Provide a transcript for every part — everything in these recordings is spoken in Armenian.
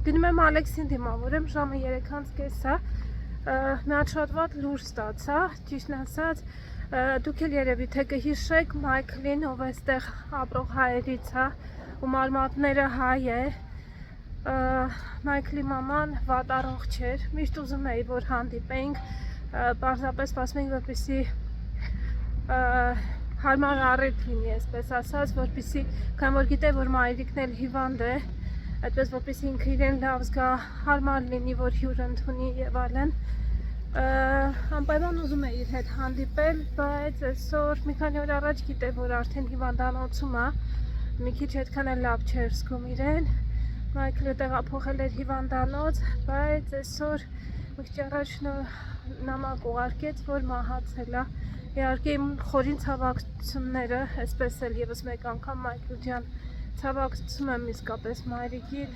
Գնում եմ Ալեքսին դիմավորեմ, ժամը 3:30 է, մի հատ շատ վատ լուր ստացա, ճիշտն ասած, դուք էլ երևի թե կհիշեք Մայքլին, ով էստեղ ապրող հայերից է, ու մարմատները հայ է, Մայքլի մաման վատ առողջ էր, միշտ ուզում էի, որ հանդիպեինք, պարզապես սպասում էինք, որպեսզի հարմար առիթ լինի, այսպես ասած, որպեսզի, քանի որ գիտե, որ մայրիկն էլ հիվանդ է, այդպես որպեսզի ինքը իրեն լավ զգա, հարմար լինի, որ հյուր ընդունի եւ այլն, անպայման ուզում էի իր հետ հանդիպել, բայց այսօր մի քանի օր առաջ գիտե, որ արդեն հիվանդանոցում է, մի քիչ այդքան էլ լավ չէր զգում իրեն, Մայքլը տեղափոխել էր հիվանդանոց, բայց այսօր մի քիչ առաջ նամակ ուղարկեց, որ մահացել է։ Իհարկե իմ խորին ցավակցությունները, այսպես էլ եւս մեկ անգամ Մայքլ ջան, ցավակցում եմ իսկապես մայրիկին,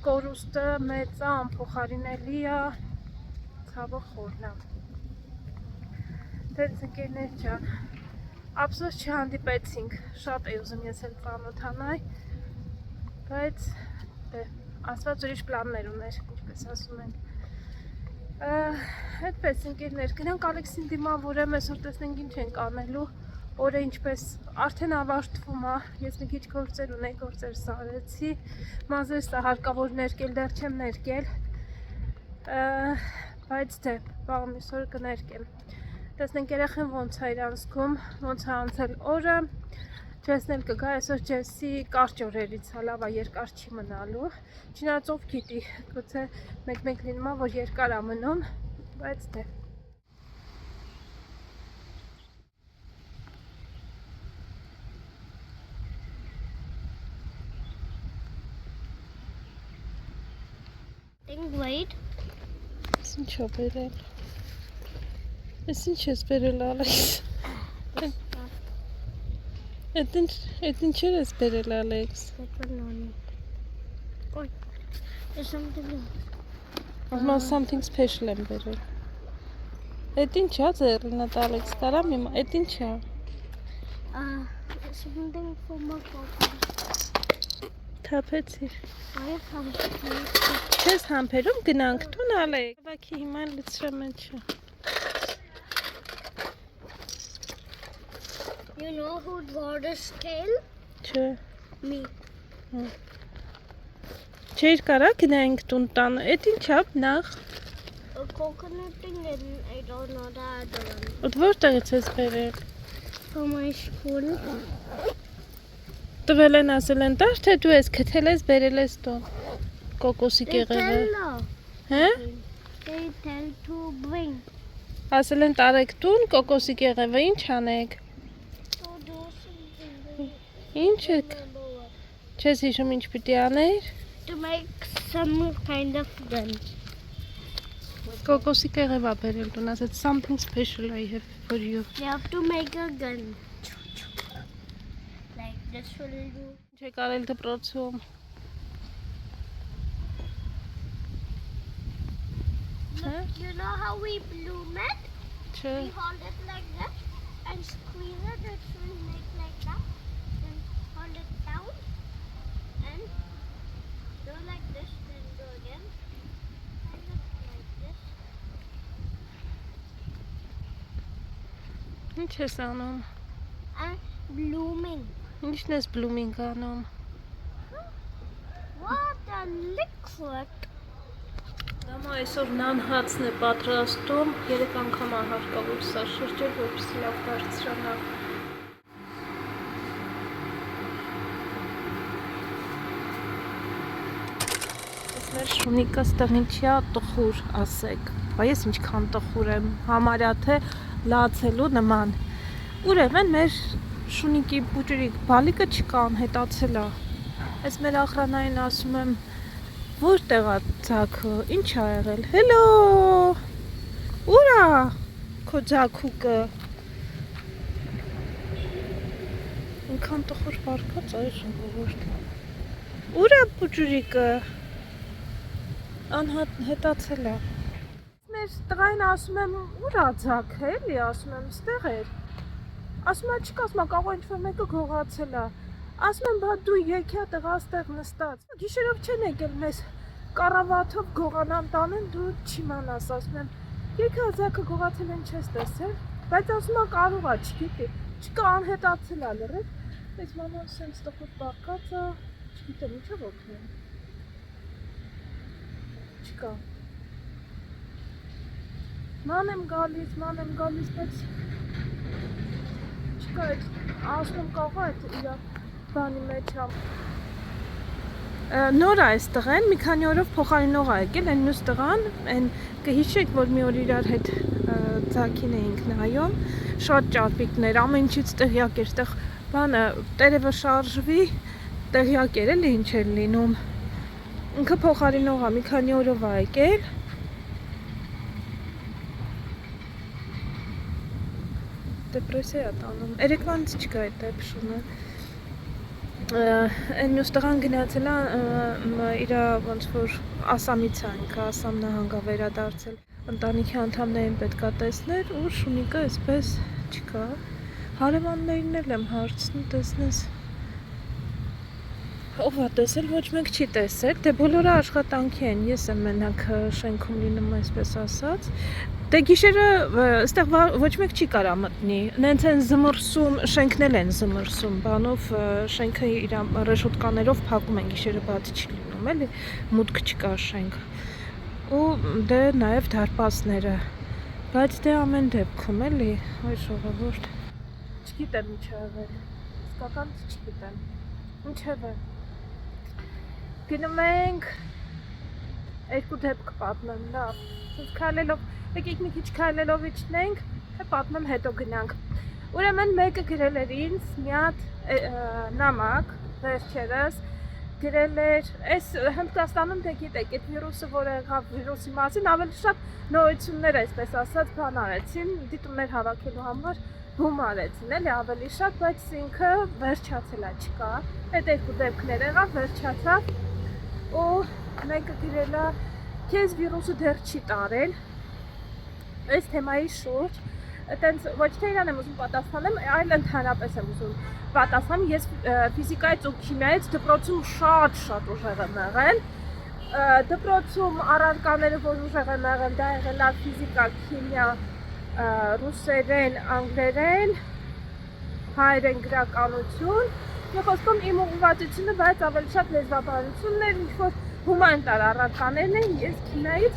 կորուստը մեծ է, անփոխարինելի է, ցավը խորն է։ Դե ընկերներ ջան, ափսոս չհանդիպեցինք, շատ էի ուզում ես էլ ծանոթանալ, բայց Աստված ուրիշ պլաններ ուներ, ինչպես ասում են։ Այդպես ընկերներ, գնանք Ալեքսին դիմավորեմ, այսօր տեսնենք ինչ ենք անելու, օրը ինչպես արդեն ավարտվում է, ես մի քիչ գործեր ունեի, գործեր սարեցի, մազերս հարկավոր ներկել, դեռ չեմ ներկել, բայց դե, վաղ մյուս օր կներկեմ։ Տեսնենք երեխեն ոնց է իրան զգում, ոնց է անցել օրը, Ջեսն էլ կգա, այսօր Ջեսի կարճ օրերից է, լավ է, երկար չի մնալու, չնայած ով գիտի, գուցե մեկ-մեկ լինում է, որ երկար է մնում, բայց դե։ Wait. Ես ինչ ա բերել։ Ես ինչ ես բերել Ալեքս։ Այդ ինչ ես բերել Ալեքս։ There's something else. Something special եմ բերել։ Այդ ինչ ա ձեռնդ Ալեքս, կարամ իմ, այդ ինչ ա։ Something for my photo. Թափեցիր։ I have Չես համբերում գնանք տուն Ալեքս։ Վակի հիմա լցրեմ ինչը։ You know who draw the scale? Չէ։ Me. Չէր կարա գնանք տուն տան, այդ ինչ ա նախ։ A coconut thing and I don't know the other one. Ոդ որտեղից ես բերել։ From my school. Տվել են ասել են տար, թե դու ես քթել ես բերել ես տուն։ Կոկոսի They կեղևը։ tell Հա։ They tell to bring. Ասել են տարեք տուն, կոկոսի կեղևը, ինչ անեք։ To do something. Ինչ եք։ Remember what? Չես հիշում ինչ պիտի աներ։ To make some kind of gun. Կոկոսի կեղևա բերել տուն, ասեց something special I have for you։ You have to make a gun. Like this will do. Ինչ եք արել դպրոցում։ Look, you know how we bloom it? Չէ։ We hold it like that and squeeze it, it will make like that. Then hold it down and do like this, then do again. And like this. Ինչ ես անում։ And blooming. Ինչն ես blooming անում։ What a liquid. Մամա այսօր նան հացն է պատրաստում, 3 անգամ է հարկավոր սա շրջել, որպեսզի լավ բարձրանա։ Ես մեր շունիկը ստեղնիչյա տխուր, ասեք, բա ես ինչքան տխուր եմ, համարյա թե լացելու նման։ Ուրեմն մեր շունիկի բուջրիկ բալիկը չկան, հետացել է։ Այս մեր ախրանային ասում եմ, որտեղ է ձաքը, ինչ ա եղել, հելո, ուր ա քո ձաքուկը, ինքան տխուր վարկած այր ժողովուրդ, ուր ա բուջուրիկը, անհետացել է, մեր տղային ասում եմ, ուր ա ձաքը, էլի ասում եմ, ստեղ էր, ասում է չկա, ասում է, կարող ինչ-որ մեկը գողացել է, Ասում եմ, բա դու եկա տղա ստեղ նստած։ Գիշերով չեն եկել մեզ կառավաթով գողանան տանեն, դու չիմանաս, ասում եմ, եկա զակը գողացել են չես տեսել, բայց ասում եմ կարող է, չգիտի, չկա անհետացել ա լրիվ, բայց մաման սենց տխուր բաղկած ա, չգիտեմ, ինչով օգնեմ, չկա։ Ման եմ գալիս, բայց չկա այդ, ասում եմ կաղա այդ իրա բանի մեջ ամ։ Նոր այս տղեն, մի քանի օրով փոխարինող ա եկել, այն մյուս տղան, այն կհիշեք, որ մի օր իրար հետ ձակին էինք նայում, շատ ճարպիկներ, ամեն ինչից տեղյակ էր, տեղ բանը տերևը շարժվի, տեղյակ էր էլի ինչ էր լինում։ Ինքը փոխարինող ա, մի քանի օրով ա եկել։ Դեպրեսիա ա տանում, երեկվանից չկա այդ դեպշումը։ Այն մյուս տղան գնացել է իր ոնց որ Ասամից է, ինքը Ասամ նահանգ ա վերադարձել։ Ընտանիքի անդամներին պետք ա տեսներ, ու Շունիկը այսպես չկա։ Հարևաններին էլ եմ հարցնում, տեսնես։ Ով ա տեսել, ոչ մեկ չի տեսել, դե բոլորը աշխատանքի են, ես եմ մենակ շենքում լինում, այսպես ասած։ Դե գիշերը այստեղ ոչ մեկ չի կարա մտնի, նենց են զմրսում, շենքն էլ են զմրսում, բանով շենքը իր ռեշոտկաներով փակում են, գիշերը բաց չի լինում, էլի մուտք չկա շենք։ Ու դե նաև դարպասները, բայց դե ամեն դեպքում էլի, այ ժողովուրդ։ Չգիտեմ ինչ ա եղել, իսկական չգիտեմ, ինչև է։ Գնում ենք, երկու դեպք պատմեմ, լավ, սենց քայլելով, եկեք մի քիչ քայլելով իջնենք, թե պատմեմ հետո գնանք։ Ուրեմն մեկը գրել էր ինձ մի հատ նամակ, վերջերս, գրել էր, այս Հնդկաստանում դե գիտեք, այդ վիրուսը, որ եղավ վիրուսի մասին, ավելի շատ նորություններ, այսպես ասած, բան արեցին, դիտումներ հավաքելու համար բում արեցին, էլի ավելի շատ, բայց ինքը վերջացել է, չկա, այդ երկու դեպքներ եղավ, վերջացավ, ու մեկը գրել է, քեզ վիրուսը դեռ չի տարել, այս թեմայի շուրջ, այտենց ոչ թե իրան եմ ուզում պատասխանեմ, այլ ընդհանրապես եմ ուզում պատասխանեմ, ես ֆիզիկայից ու քիմիայից դպրոցում շատ ուժեղ եմ եղել, դպրոցում առարկաները, որ ուժեղ եմ եղել, դա եղել է ֆիզիկա, քիմիա, ռուսերեն, անգլերեն, հայերեն գրականություն, մի խոսքով իմ ուղղվածությունը, բայց ավելի շատ լեզվաբանությունն էր, ինչ-որ հումանիտար առարկաներն են, ես քիմիայից,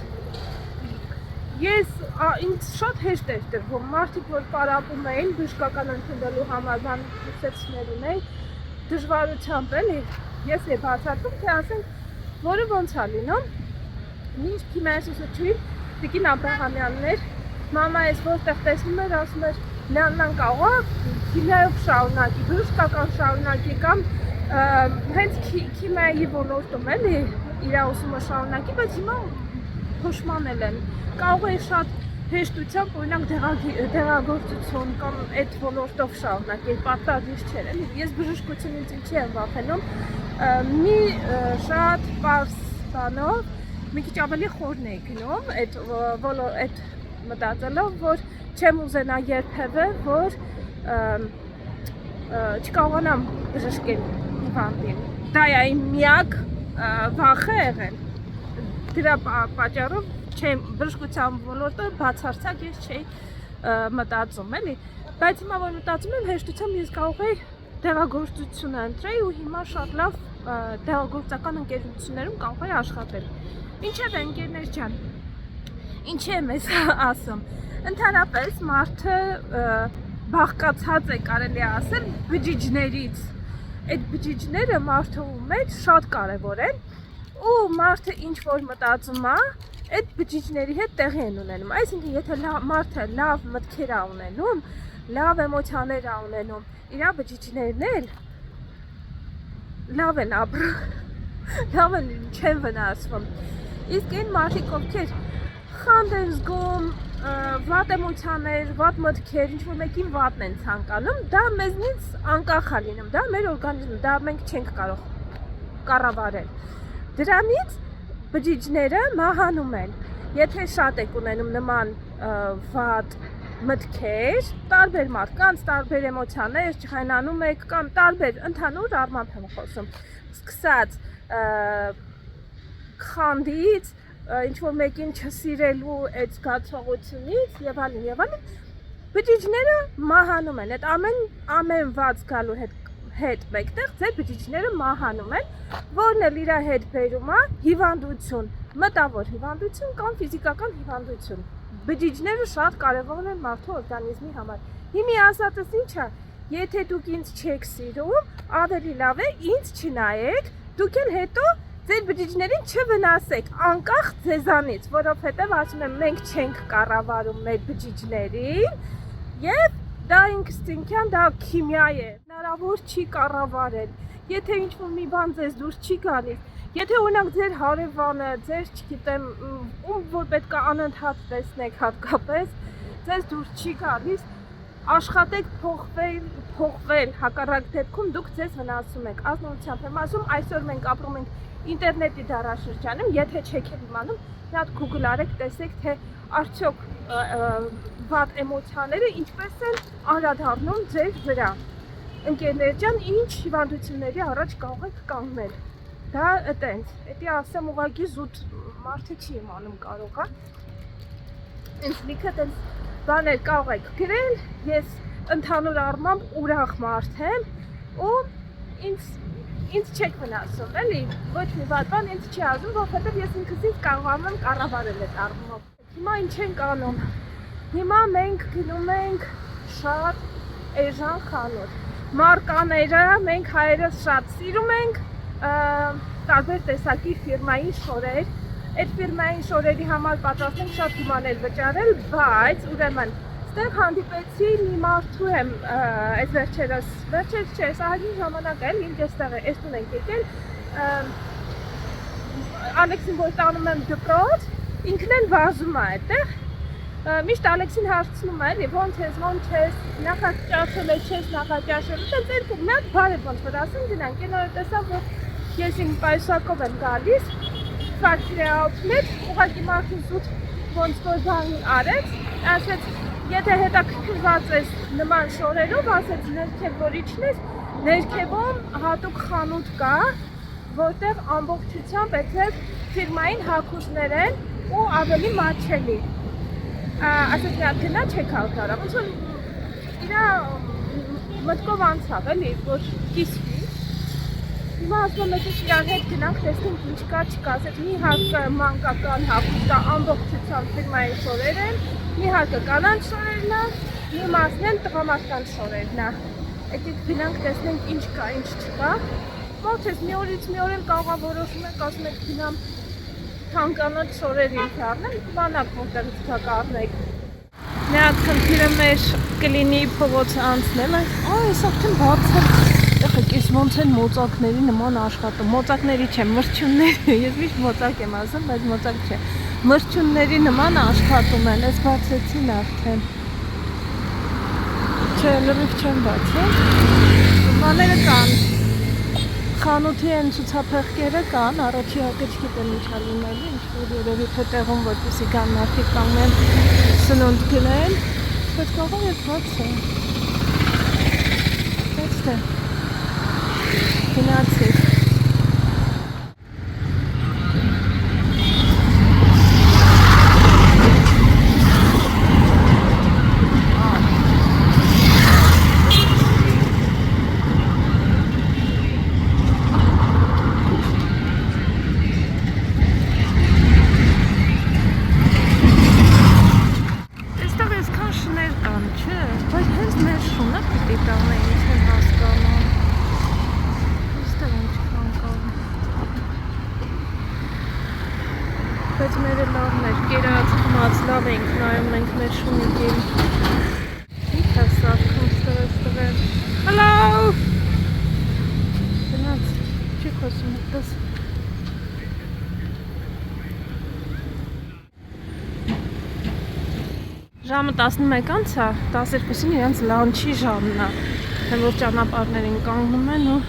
ինձ շատ հեշտ էր տրվում, մարդիկ, որ պարապում էին, բժշկական ընդունելու համար բան ուսեցներ ունեի, դժվարությամբ էլի, ես է բացատրում, թե ասենք, որը ոնց ա լինում, մինչ քիմիայից ուսուցչուհին Տիկին Աբրահամյանն էր, մամա ես որտեղ տեսնում էր, ասում էր, լան կաղա, քիմիայով շարունակի, բժշկական շարունակի կամ հենց քիմիայի ոլորտում էլի իր ուսումը շարունակի, բայց հիմա փոշմանել են, կարող է շատ հեշտությամբ, օրինակ դեղագործություն կամ այդ ոլորտով շարունակել, պարտադիր չէր, էլի, ես բժշկությունից ինչի եմ վախենում, մի շատ պարզ բանով, մի քիչ ավելի խորն էի գնում, այդ մտածելով, որ չեմ ուզենա երբևէ, որ չկարողանամ բժշկել հիվանդին, դա է իմ միակ վախը եղել, դրա պատճառով բժշկության ոլորտը բացարձակ ես չէի մտածում, էլի, բայց հիմա որ մտածում եմ, հեշտությամբ ես կարող էի դեղագործությունը ընտրեի ու հիմա շատ լավ դեղագործական ընկերություններում կարող էի աշխատել։ Ինչև է ընկերներ ջան, ինչի եմ ես ասում, ընդհանրապես մարդը բաղկացած է կարելի ասել բջիջներից, այդ բջիջները մարդու մեջ շատ կարևոր են ու մարդը ինչ որ մտածում է, այդ բջիջների հետ տեղի են ունենում, այսինքն եթե մարդը լավ մտքեր ա ունենում, լավ էմոցիաներ ա ունենում, իր բջիջներն էլ լավ են ապրում, լավ են չեն վնասվում, իսկ այն մարդիկ ովքեր խանդ են զգում, վատ էմոցիաներ, վատ մտքեր, ինչ-որ մեկին վատն են ցանկանում, դա մեզնից անկախ է լինում, դա մեր օրգանիզմը, դա մենք չենք կարող կառավարել։ Դրանից բջիջները մահանում են։ Եթե շատ եք ունենում նման վատ մտքեր, տարբեր մարդկանց, տարբեր էմոցիաներ, ջղայնանում եք կամ տարբեր ընդհանուր առմամբ եմ խոսում։ Սկսած խանդից, ինչ որ մեկին չսիրելու այդ զգացողությունից եւ այլն, բջիջները մահանում են։ Այդ ամեն վաց գալու հետ մեկտեղ ձեր բջիջները մահանում են, որն էլ իր հետ բերում է հիվանդություն, մտավոր հիվանդություն կամ ֆիզիկական հիվանդություն։ Բջիջները շատ կարևոր են մարդու օրգանիզմի համար։ Հիմի ասածս ինչ է, եթե դուք ինձ չեք սիրում, ավելի լավ է ինձ չնայեք, դուք էլ հետո ձեր բջիջներին չվնասեք, անկախ ձեզանից, որովհետև ասում եմ, մենք չենք կառավարում մեր բջիջներին, եւ դա ինստինկտյան, դա քիմիա է, հնարավոր չի կառավարել։ Եթե ինչ-որ մի բան ձեզ դուրս չի գալիս, եթե օրինակ ձեր հարևանը, ձեր, չգիտեմ, ում որ պետք է անընդհատ տեսնեք հատկապես, ձեզ դուրս չի գալիս, աշխատեք փոխվել, հակառակ դեպքում դուք ձեզ վնասում եք։ Ազնվությամբ եմ ասում, այսօր մենք ապրում ենք ինտերնետի դարաշրջանում, եթե չեք իմանում, մի հատ Google արեք, տեսեք, թե արդյոք վատ էմոցիաները ինչպես են անդրադառնում ձեր վրա։ Ընկերներ ջան, ինչ հիվանդությունների առաջ կարող եք կանգնել։ Դա այտենց, էդի ասեմ ուղղակի զուտ մարդը չի իմանում կարող է։ Ինձ լիքը այտենց բաներ կարող եք գրել, ես ընդհանուր առմամբ ուրախ մարդ եմ ու ինձ չեք վնասում, էլի, ոչ մի վատ բան ինձ չի ազդում, որովհետև ես ինքս կարողանում եմ կառավարել այդ առումով։ Հիմա ինչ ենք անում։ Հիմա մենք գնում ենք շատ էժան խանութ։ Մարկաները մենք հայերս շատ սիրում ենք, տարբեր տեսակի ֆիրմային շորեր։ Այդ ֆիրմային շորերի համար պատրաստ ենք շատ գումարներ վճարել, բայց ուրեմն ստեղ հանդիպեցի մի մարդու եմ այս վերջերս չէ, սահագին ժամանակ էլ ինչ էստեղ է, էստուն ենք եկել, Ալեքսին որ տանում եմ դպրոց, ինքն էլ վազում է այդտեղ, միշտ Ալեքսին հարցնում է, էլի, ոնց ես, նախաճաշել է, չես նախաճաշել, այդպես երկու մի հատ բարև ոնց որ ասեմ, գնանք, այն օրը տեսա, որ ես իմ պայուսակով եմ գալիս, factory outlet, ուղղակի մարդու զուտ ոնց որ բան արեց, ասեց, եթե հետաքրքրված ես նման շորերով, ասեց ներքև որ իջնես, ներքևում հատուկ խանութ կա, որտեղ ամբողջությամբ այդպես ֆիրմային հագուստներ են ու ավելի մատչելի։ Ասեց մի հատ գնա չեկալ կարա, ոնց որ իրա մտքով անցավ, էլի, որ կիսվի։ Հիմա ասում եմ, իրար հետ գնանք, տեսնենք ինչ կա, չկա, ասեց մի հատ մանկական հագուստ կա, ամբողջությամբ ֆիրմային շորեր են, մի հարկը կանանց շորերն է, մի մասն են տղամարդկանց շորերն է։ Եկեք գնանք տեսնենք ինչ կա, ինչ չկա։ Ոնց ես մի օրից մի օր էլ կարող որոշում եք, ասում եք գնամ թանկանոց շորեր ինձ առնեմ, բանակ որտեղից կա կառնեք։ Մի հատ խնդիրը մեր կլինի փողոցը անցնել է։ Այս արդեն բաց է։ Եղեք ոնց են մոծակների նման աշխատում։ Մոծակների չէ, մրջյունների։ Ես միշտ մոծակ եմ ասում, բայց մոծակ չէ։ Մրջյունների նման աշխատում են, ես բացեցին արդեն։ Չէ, լրիվ չեմ բացել։ Բաները կան։ Խանութի են ցուցափեղկերը կան, առաջի հարկը չգիտեմ ինչ ա լինելու, ինչ-որ երևի թե տեղում որպեսզի կան մարդիկ կանգնեն սնունդ գնել, բայց կարող է բաց է։ Բայց թե գնացիր։ Բայց մերը լավն էր, կերած խմած, լավ ենք նայում ենք մեր շունիկին։ Ինչ է սարքում ստվեր։ Հալո! Գնաց, չի խոսում հետս։ Ժամը 11-անց է, 12-ին իրանց լանչի ժամն է, որ ճանապարհներին կանգնում են ու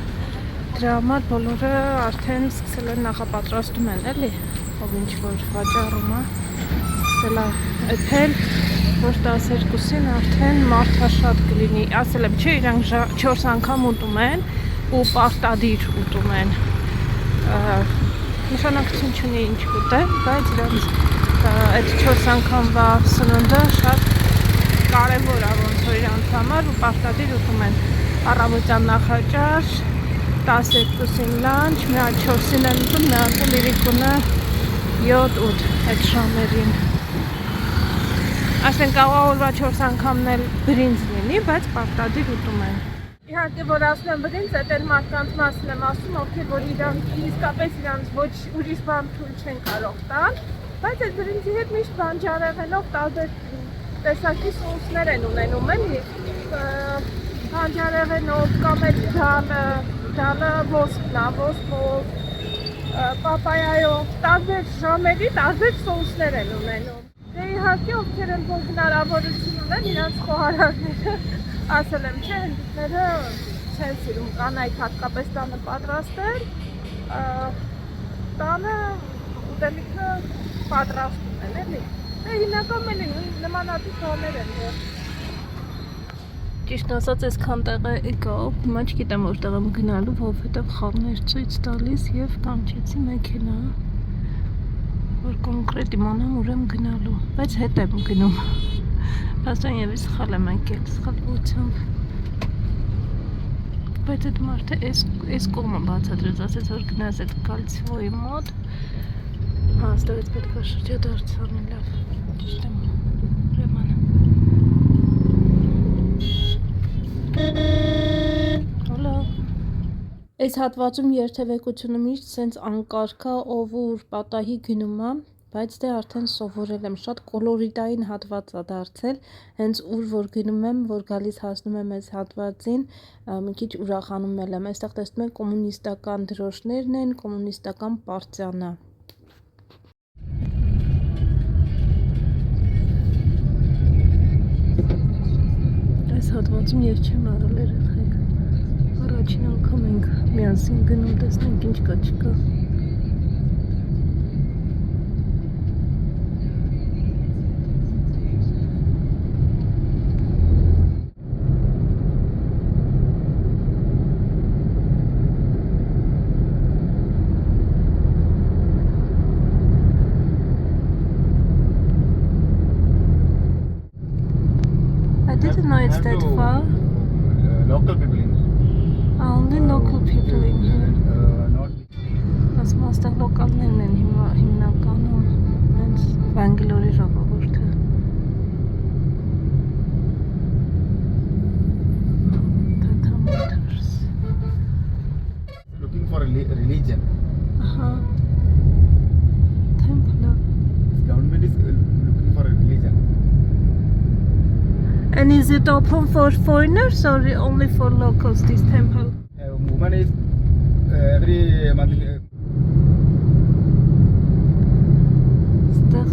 դրա համար բոլորը արդեն սկսել են նախապատրաստում են, էլի, ով ինչ որ վաճառում է, սկսել է էթել, որ 12-ին արդեն մարդաշատ կլինի։ Ասել եմ, չէ, իրանք 4 անգամ ուտում են ու պարտադիր ուտում են։ Նշանակություն չունի ինչ ուտեն, բայց իրանք այդ 4 անգամվա սնունդը շատ կարևոր է ոնց որ իրանք համար ու պարտադիր ուտում են։ Առավոտյան նախաճաշ, 12-ին լանչ, մի հատ 4-ին են ուտում, մի հատ Լիրիկունը 7-8 այդ ժամերին։ Ասենք օրվա 4 անգամն էլ բրինձ լինի, բայց պարտադիր ուտում են։ Իհարկե որ ասում եմ բրինձ, այդ էլ մարդկանց մասին եմ ասում, ովքեր որ իրանք իսկապես իրանք ոչ ուրիշ բան թույլ չեն կարող տալ, բայց այդ բրինձի հետ միշտ բանջարեղենով տարբեր տեսակի սոուսներ են ունենում, էլի բանջարեղենով կամ այդ դալը ոսկն է, ոսկով, պապայայով, տարբեր ժամերի տարբեր սոուսներ են ունենում։ Դե իհարկե ովքեր են որ հնարավորություն ունեն իրանց խոհարարները, ասել եմ չէ, հնդիկները չեն սիրում կանայք հատկապես տանը պատրաստել, տանը ուտելիքը պատրաստում են, էլի։ Դե հիմնականում էլի նմանատիպ բաներ են որ։ Ճիշտ ասած այսքան տեղ եկա, հիմա չգիտեմ որտեղ եմ գնալու, որովհետև խաղներ ցույց տալիս եւ կանչեցի մեքենա, որ կոնկրետ իմանամ ուր եմ գնալու, բայց հետ եմ գնում։ Փաստորեն եւս սխալ եմ եկել, սխալ ուղղությամբ։ Բայց այդ մարդը այս կողմը բացատրեց, ասեց որ գնաս այդ կալցիոյի մոտ։ Հա, ստեղից պետք է շրջադարձ անել, լավ, ճիշտ եմ, ուրեմն։ Հոլո։ Այս հատվածում երթևեկությունը միշտ սենց անկարգա ով ուր պատահի գնում է, բայց դե արդեն սովորել եմ, շատ կոլորիտային հատված է դարձել, հենց ուր որ գնում եմ, որ գալիս հասնում եմ այս հատվածին, մի քիչ ուրախանում եմ, այստեղ տեսնում եք կոմունիստական դրոշներն են, կոմունիստական պարտիան է։ Այս հատվածում ես չեմ արել երեխեք, առաջին անգամ ենք միասին գնում, տեսնենք ինչ կա չկա։ I didn't know it's that far. Local people in. Only local people in here. Not. Ասում աստեղ լոկալներն են հիմնականում, հենց Բանգլորի ժողովուրդը։ Tata Motors. Looking for a religion. Temple. Government is looking for a religion. And is it open for foreigners or only for locals, this temple? Woman is every month. Ստեղ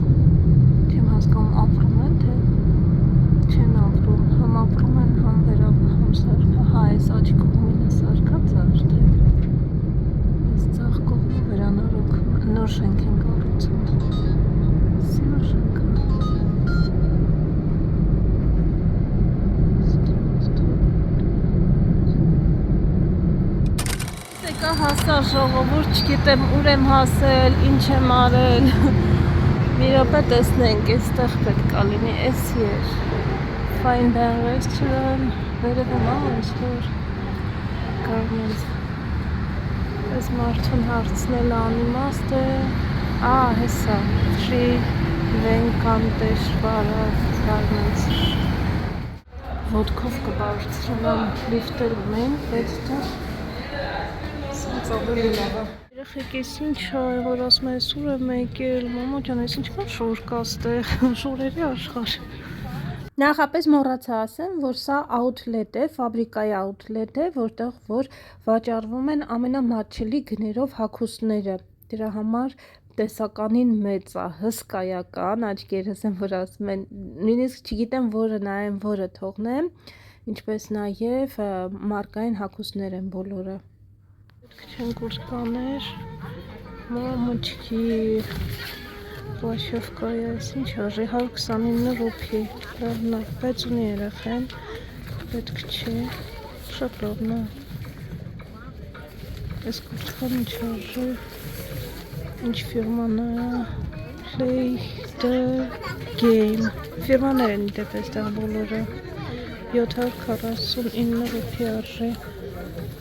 չեմ հասկանում ապրում են, թե չեն ապրում, համ ապրում են, համ համ սարքա, հա այս աջ կողմինը սարքած է արդեն, այս ձախ կողմը վերանորոգ, նոր շենք են կառուցում, սիրո շենք է։ Եկա հասար ժողովուրդ, չգիտեմ ուր եմ հասել, ինչ եմ արել, մի րոպե տեսնենք, այստեղ պետք է լինի, էս եր, Fine Dine Restaurant, վերևում ինչ-որ Garments, այս մարդուն հարցնել անիմաստ է, հեսա, Tri Venkateshwara Garments, ոտքով կբարձրանամ լիֆտերում են, բայց դա ծավալի լավ է։ Երեխեք ես ինչ է, որ ասում ես ուր եմ եկել, մամա ջան, ես ինչքան շոր կա ստեղ, շորերի աշխարհ։ Նախապես մոռացա ասեմ, որ սա outlet է, ֆաբրիկայի outlet է, որտեղ որ վաճառվում են ամենամատչելի գներով հագուստները։ Դրա համար տեսականին մեծ է, հսկայական, աչքերս են որ ասում են, նույնիսկ չգիտեմ որը նայեմ, որը թողնեմ, ինչպես նաև մարկային հագուստներ են բոլորը։ Չեն կուրկաներ, մամուչքի, Պլաշովկայա, ինչ արժի 129 ռուփի, լավն է, բայց ունի երեխան, պետք չի, շատ լավն է։ Այս կուրտքան ինչ արժի, ինչ ֆիրման է, Play the Game, ֆիրմաներ են դեպ այստեղ բոլորը, 749 ռուփի արժի,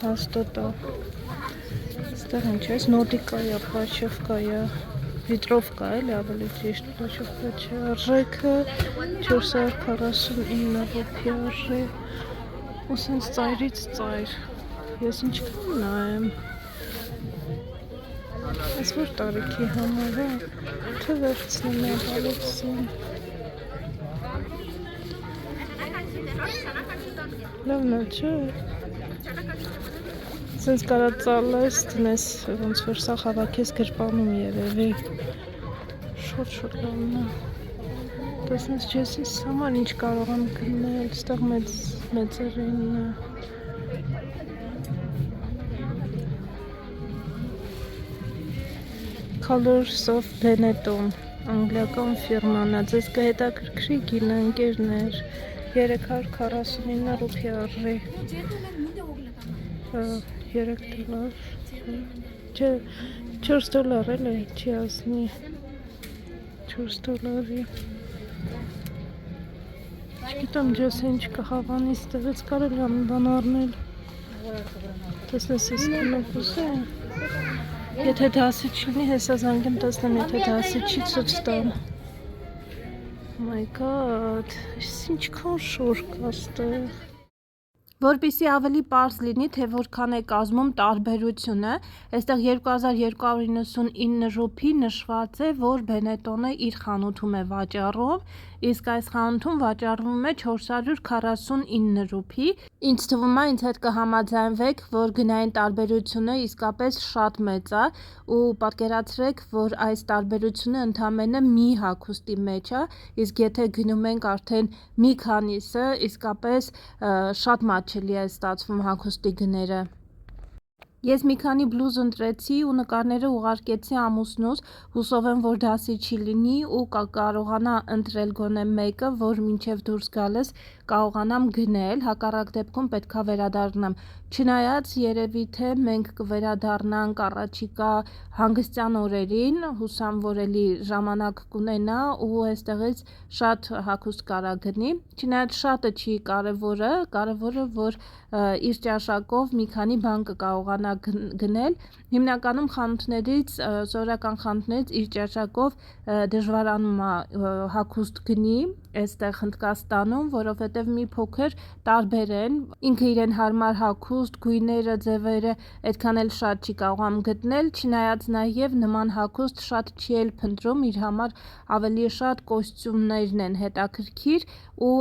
հաստատ է։ Այստեղ ինչ է, նոտիկայա, պլաշովկայա, Վիտրովկա էլի ավելի ճիշտ պլաշովկա չէ, արժեքը 449 ռուփի արժի, ու սենց ծայրից ծայր, ես ինչքան նայեմ, այս որ տարիքի համար է, թե վերցնեմ է բալեցին, լավն է չէ, սենց կարա ծալես, տնես ոնց որ սաղ հավաքես գրպանում երևի, շոտ լավն է, տեսնես չեսիս համար ինչ կարող եմ գնել, ստեղ մեծերին է, Colors of Benetton, անգլիական ֆիրման է, ձեզ կհետաքրքրի գինը ընկերներ, 349 ռուփի արժի, 3 դոլար, չէ, 4 դոլար էլ է, չի ասնի, 4 դոլարի, չգիտեմ ջես ինչ կհավանի ստեղից կարել եմ բան առնել, տեսնես ես կնոպուս է, եթե դասի չլինի, հեսա զանգեմ տեսնեմ, եթե դասի չի ցույց տամ, my god, ինչքան շոր կա ստեղ, Որպեսզի ավելի պարզ լինի, թե որքան է կազմում տարբերությունը, այստեղ 2299 ռուփի նշված է, որ Benetton-ը իր խանութում է վաճառում, իսկ այս խանութում վաճառվում է 449 ռուփի։ Ինձ թվում է, ինձ հետ կհամաձայնվեք, որ գնային տարբերությունը իսկապես շատ մեծ է, ու պատկերացրեք, որ այս տարբերությունը ընդամենը մի հագուստի մեջ է, իսկ եթե գնում ենք արդեն մի քանիսը, իսկապես շատ մատչելի է ստացվում հագուստի գները։ Ես մի քանի բլուզ ընտրեցի ու նկարները ուղարկեցի ամուսնուս, հուսով եմ, որ դասի չի լինի ու կարողանա ընտրել գոնե մեկը, որ մինչև դուրս գալս կարողանամ գնել, հակառակ դեպքում պետքա վերադառնամ։ Չնայած երևի թե մենք կվերադառնանք առաջիկա հանգստյան օրերին, հուսամ, որ էլի ժամանակ կունենա ու այստեղից շատ հագուստ կարա գնի։ Չնայած շատը չի կարևորը, որ իր ճաշակով մի քանի բան կկարողանա գնել, հիմնականում խանութներից, սովորական խանութներից իր ճաշակով դժվարանում է հագուստ գնի այստեղ Հնդկաստանում, որովհետև մի փոքր տարբեր են, ինքը իրեն հարմար հագուստ, գույները, ձևերը այդքան էլ շատ չի կարողանում գտնել, չնայած նաև նման հագուստ շատ չի էլ փնտրում, իր համար ավելի շատ կոստյումներն են հետաքրքիր ու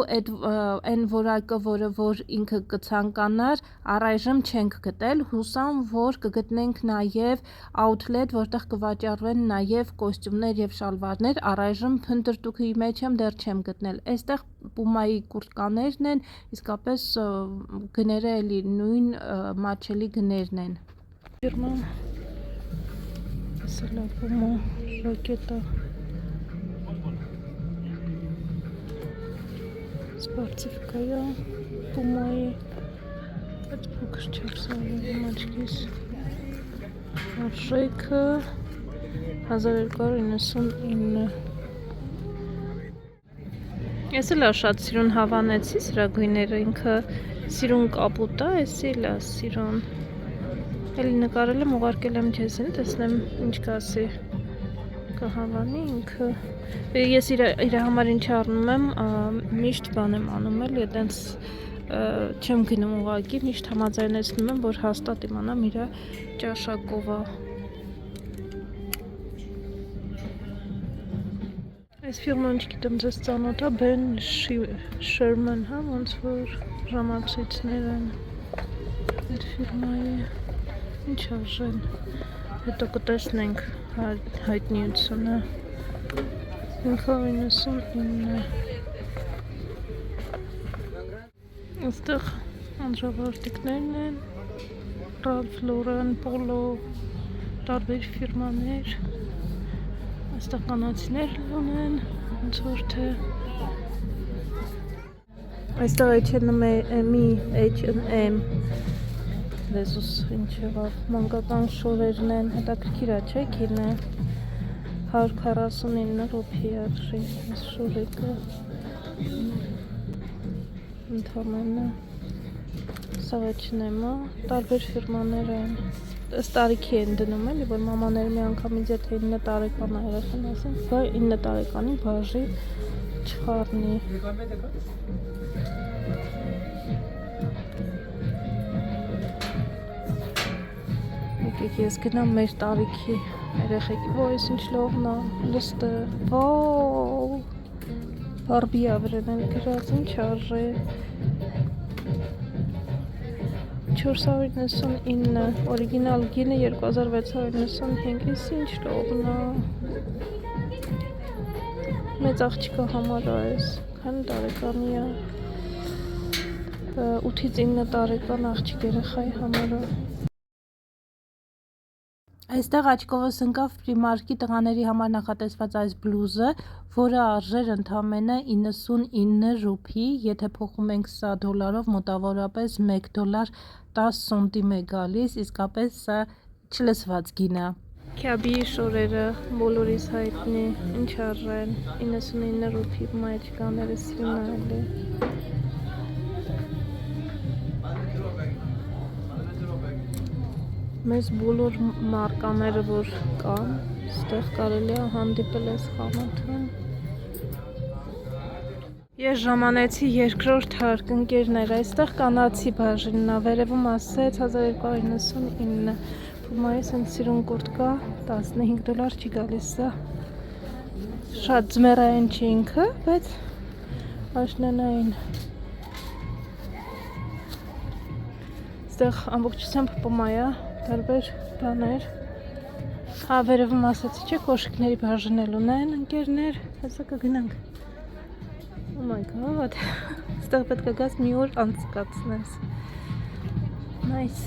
այն որակը, որ ինքը կցանկանար, առայժմ չենք գտել, հուսամ, որ կգտնենք նաև outlet, որտեղ կվաճառվեն նաև կոստյումներ եւ շալվարներ, առայժմ փնտրտուքի մեջ եմ, դեռ չեմ գտնել։ Այստեղ Puma-ի կուրտկաներն են, իսկապես գները էլի նույն մատչելի գներն են։ Ֆիրմա Սելա Puma ժակետը Սպորտիվկայա Puma-ի այդ փոքր 400 մաչկիս արժեքը 1299 Ես էլ շատ սիրուն հավանեցի սրա գույները, ինքը սիրուն կապուտ է, ես էլ սիրուն էլի նկարել եմ, ուղարկել եմ ձեզին, տեսնեմ ինչ կասի կհավանի ինքը ես իր համար ինչ առնում եմ, միշտ բան եմ անում էլ, այդենց չեմ գնում ուղղակի, միշտ համաձայնեցնում եմ, որ հաստատ իմանամ իր ճաշակով է։ Այս ֆիրման չգիտեմ ձեզ ծանոթ է, Ben Sherman, հա, ոնց որ ժամացույցներ են այդ ֆիրմայի, ինչ արժեն, հետո կտեսնենք հայտնիությունը, 599 Այստեղ անձրավարտիկներն են, Ralph Lauren, Polo, տարբեր ֆիրմաներ, Այստեղ կանացիներ ունեն, ոնց որ թե այստեղ H&M լեզուս ինչ եղավ, մանկական շորերն են, հետաքրքիր է, չէ, կինը 149 ռուփի արժի, այս շորիկը ընդհանրապես սա H&M-ը, տարբեր ֆիրմաներ են, ըստ տարիքի են դնում էլի, որ մամաները մի անգամից եթե 9 տարեկան երեխան ասեն, բա 9 տարեկանի բաժի չխառնի։ Եկեք ես գնամ մեր տարիքի երեխեքի, ո այս ինչ լողն է, լստը, վաու, բարբի ավրեն էլ գրած, ինչ արժե, 499, օրիգինալ գինը 2695, ես ինչ լողն է, մեծ աղջիկը համար է այս, քանի տարեկանի է, 8-ից 9 տարեկան աղջիկ երեխայի համար է։ Այստեղ աչքովս ընկավ Primark-ի տղաների համար նախատեսված այս բլուզը, որը արժեր ընդամենը 99 ռուփի, եթե փոխում ենք սա դոլարով, մոտավորապես $1.10 սենտիմ է գալիս, իսկապես սա չլսված գին է։ Քյաբի շորերը բոլորիս հայտնի, ինչ արժեն, 99 ռուփի մայրկաները սիրուն է։ Մեզ բոլոր մարկաները որ կան, ստեղ կարելի է հանդիպել այս խանութը։ Ես ժամանեցի երկրորդ հարկ ընկերներ, այստեղ կանացի բաժինն է, վերևում ասեց 1299, Puma-ի սենց սիրուն կուրտկա $15 չի գալիս սա։ Շատ ձմեռային չի ինքը, բայց աշնանային։ Այստեղ ամբողջությամբ Puma-ա, տարբեր բաներ, վերևում ասացի չէ, կոշիկների բաժնել ունեն ընկերներ, հեսա կգնանք, oh my god, ստեղ պետք է գաս մի օր անցկացնես, nice.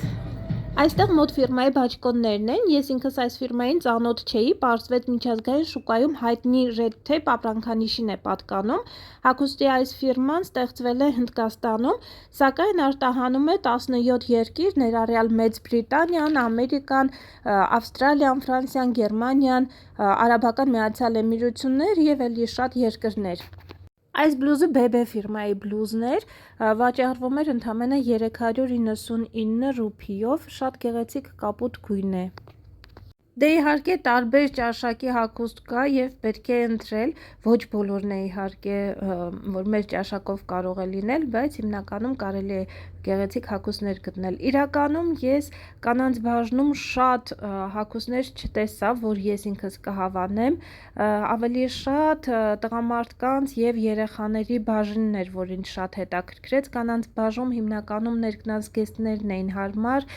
Այստեղ մոտ ֆիրմայի բաճկոններն են, ես ինքս այս ֆիրմային ծանոթ չէի, պարզվեց միջազգային շուկայում հայտնի Red Tape ապրանքանիշին է պատկանում, հագուստի այս ֆիրման ստեղծվել է Հնդկաստանում, սակայն արտահանում է 17 երկիր, ներառյալ Մեծ Բրիտանիան, Ամերիկան, Ավստրալիան, Ֆրանսիան, Գերմանիան, Արաբական Միացյալ Էմիրություններ և էլի շատ երկրներ։ Այս բլուզը BB ֆիրմայի բլուզն էր, վաճառվում էր ընդամենը 399 ռուփիով, շատ գեղեցիկ կապույտ գույն է։ Դե իհարկե տարբեր ճաշակի հագուստ կա և պետք է ընտրել, ոչ բոլորն է իհարկե, որ մեր ճաշակով կարող է լինել, բայց հիմնականում կարելի է գեղեցիկ հագուստներ գտնել։ Իրականում ես կանանց բաժնում շատ հագուստներ չտեսա, որ ես ինքս կհավանեմ, ավելի շատ տղամարդկանց և երեխաների բաժինն էր, որ ինձ շատ հետաքրքրեց, կանանց բաժնում հիմնականում ներքնազգեստներն էին հարմար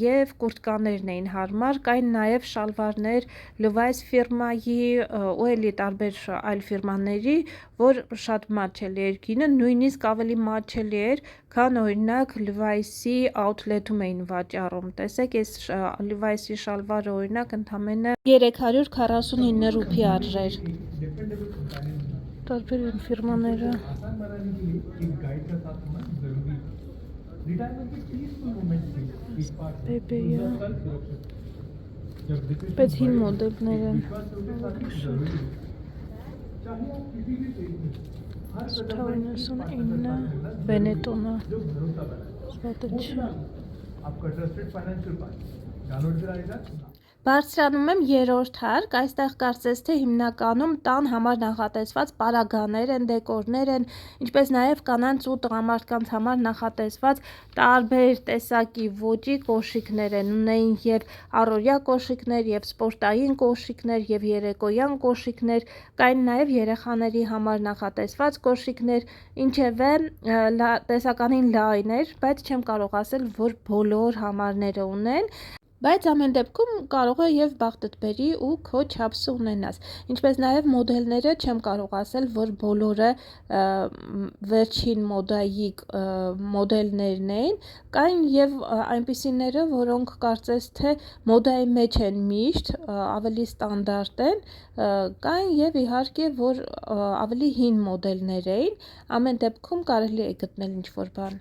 և կուրտկաներն էին հարմար, կային նաև շալվարներ Levi's ֆիրմայի ու էլի տարբեր այլ ֆիրմաների, որ շատ մատչելի էր գինը, նույնիսկ ավելի մատչելի էր, քան օրինակ Levi's-ի outlet-ում էին վաճառում։ Տեսեք, այս Levi's-ի շալվարը օրինակ ընդամենը 349 ռուփի արժեր։ Տարբեր են ֆիրմաները։ Բեբեյը։ Բայց հին մոդելներ են։ 899 Benetton-ը։ Սպատը չէ։ Բարձրանում եմ երրորդ հարկ, այստեղ կարծես թե հիմնականում տան համար նախատեսված պարագաներ են, դեկորներ են, ինչպես նաև կանանց ու տղամարդկանց համար նախատեսված տարբեր տեսակի ոճի կոշիկներ են, ունեին և առօրյա կոշիկներ, և սպորտային կոշիկներ, և երեկոյան կոշիկներ, կային նաև երեխաների համար նախատեսված կոշիկներ, ինչևէ տեսականին լայն էր, բայց չեմ կարող ասել, որ բոլոր համարները ունեն։ Բայց ամեն դեպքում կարող է եւ բախտդ բերի ու քո չափսը ունենաս։ Ինչպես նաեւ մոդելները չեմ կարող ասել, որ բոլորը վերջին մոդայի մոդելներն էին, կային եւ այնպիսիները, որոնք կարծես թե մոդայի մեջ են միշտ, ավելի ստանդարտ են, կային եւ իհարկե որ ավելի հին մոդելներ էին, ամեն դեպքում կարելի է գտնել ինչ-որ բան։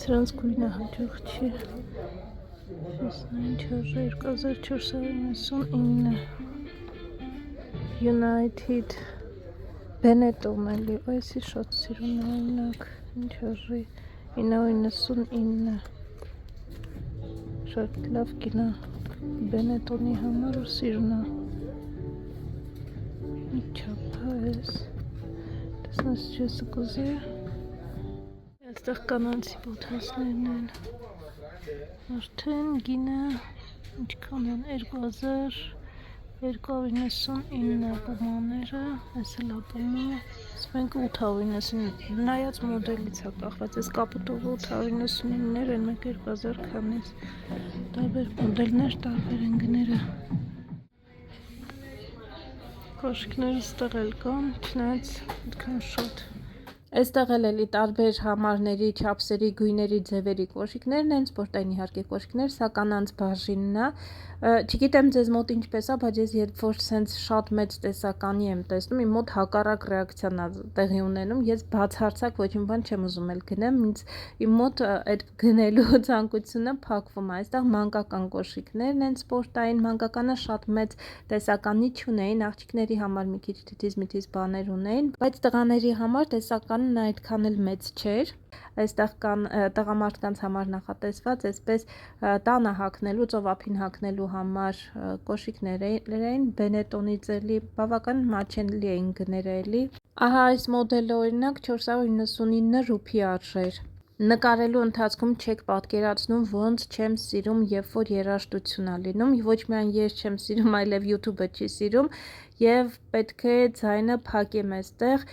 Սրանց գույնը հաջող չի։ Ինչ 2499 United Benetton էլի, այսի շատ սիրուն է օրինակ, ինչ 999 շատ լավ կինա Benetton-ի համար ու սիրուն է։ Ինչ չափ է էս, տեսնես չես կուզի, այստեղ կանանցի բոթասներն են, արդեն գինը ինչքան են 2299 պումաները, այս էլ ապումը, մենք 899, նայած մոդելից է կախված, այս կապուտով 899-ներ են, մեկ 2000 քանից, տարբեր մոդելներ, տարբեր են գները, կոշիկները ստեղ էլ կան, չնայած այդքան շատ։ Այստեղ էլի տարբեր համարների, չափսերի, գույների, ձևերի կոշիկներն են, սպորտային իհարկե կոշիկներ, սա կանանց բաժինն է, չգիտեմ ձեզ մոտ ինչպես է, բայց ես երբ որ սենց շատ մեծ տեսականի եմ տեսնում, իմ մոտ հակառակ ռեակցիան է տեղի ունենում, ես բացարձակ ոչ մի բան չեմ ուզում էլ գնեմ, իմ մոտ այդ գնելու ցանկությունը փակվում է, այստեղ մանկական կոշիկներն են սպորտային, մանկականը շատ մեծ տեսականի չունեին, աղջիկների համար մի քիչ թիթիզ-միթիզ բաներ ունեին, բայց տղաների համար տեսականն այդքան էլ մեծ չէր, այստեղ կան տղամարդկանց համար նախատեսված այսպես տանը հագնելու, ծովափին հագնելու համար կոշիկներ էին, Benetton-ի ծելի, բավական մատչելի էին գները էլի, ահա այս մոդելը օրինակ 499 ռուփի արժեր։ Նկարելու ընթացքում չեք պատկերացնում ոնց չեմ սիրում, երբ որ երաժշտություն է լինում, ոչ միայն ես չեմ սիրում, այլև YouTube-ը չի սիրում եւ պետք է ձայնը փակեմ այստեղ,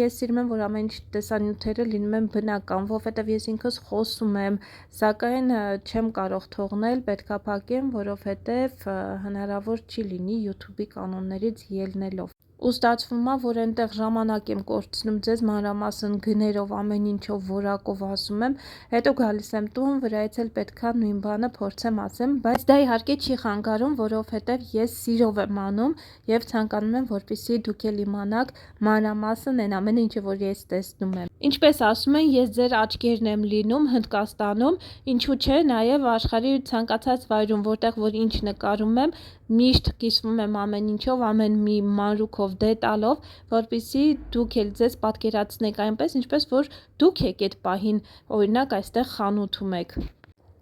ես սիրում եմ, որ ամեն ինչ տեսանյութերը լինում են բնական, որովհետեւ ես ինքս խոսում եմ, սակայն չեմ կարող թողնել, պետքա փակեմ, որովհետեւ հնարավոր չի լինի YouTube-ի կանոններից ելնելով։ Ու ստացվում է, որ այնտեղ ժամանակ եմ կորցնում ձեզ մանրամասն գներով, ամեն ինչով, որակով ասում եմ, հետո գալիս եմ տուն, վրայից էլ պետքա նույն բանը փորձեմ ասեմ, բայց դա իհարկե չի խանգարում, որովհետև ես սիրով եմ անում եւ ցանկանում եմ, որպեսզի դուք էլ իմանաք մանրամասն այն ամենը, ինչը որ ես տեսնում եմ։ Ինչպես ասում են, ես ձեր աչքերն եմ լինում Հնդկաստանում, ինչու՞ չէ, նաեւ աշխարհի ցանկացած վայրում, որտեղ որ ինչ նկարում եմ, միշտ կիսվում եմ ամեն ինչով, ամեն մի մանրուքով, դետալով, որպեսզի դուք էլ ձեզ պատկերացնեք այնպես, ինչպես որ դուք եք այդ պահին, օրինակ այստեղ խանութում եք։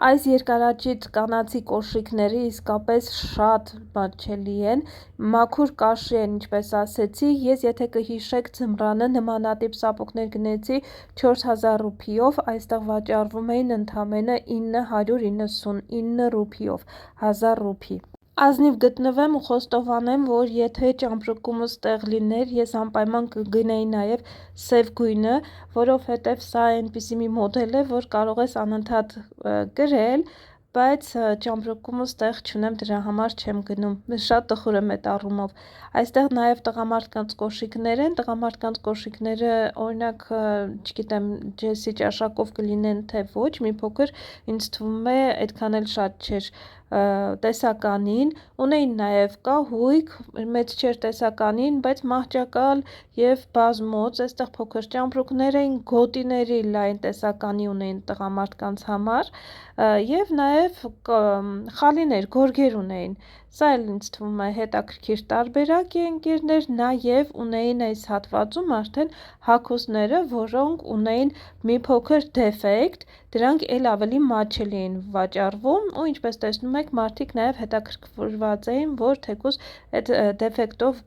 Այս երկարաճիտ կանացի կոշիկները իսկապես շատ մատչելի են, մաքուր կաշի են, ինչպես ասեցի, ես եթե կհիշեք ձմռանը նմանատիպ սապոգներ գնեցի 4000 ռուփիով, այստեղ վաճառվում էին ընդամենը 999 ռուփիով, 1000 ռուփի։ Ազնիվ գտնվեմ ու խոստովանեմ, որ եթե ճամպրուկումս տեղ լիներ, ես անպայման կգնեի նաև սև գույնը, որովհետև սա այնպիսի մի մոդել է, որ կարող ես անընդհատ գրել, բայց ճամպրուկումս տեղ չունեմ, դրա համար չեմ գնում, շատ տխուր եմ այդ առումով։ Այստեղ նաև տղամարդկանց կոշիկներ են, տղամարդկանց կոշիկները օրինակ, չգիտեմ, ջեսի ճաշակով կլինեն, թե ոչ, մի փոքր ինձ թվում է այդքան էլ շատ չէր տեսականին, ունեին նաև կահույք, մեծ չէր տեսականին, բայց մահճակալ եւ բազմոց, այստեղ փոքր ճամպրուկներ էին, գոտիների լայն տեսականի ունեին տղամարդկանց համար եւ նաև խալիներ, գորգեր ունեին, սա էլ ինձ թվում է հետաքրքիր տարբերակ է ընկերներ, նաև ունեին այս հատվածում արդեն հագուստները, որոնք ունեին մի փոքր դեֆեկտ, դրանք էլ ավելի մատչելի էին վաճառվում ու ինչպես տեսնում եք մարդիկ նաև հետաքրքրված էին, որ թեկուզ այդ դեֆեկտով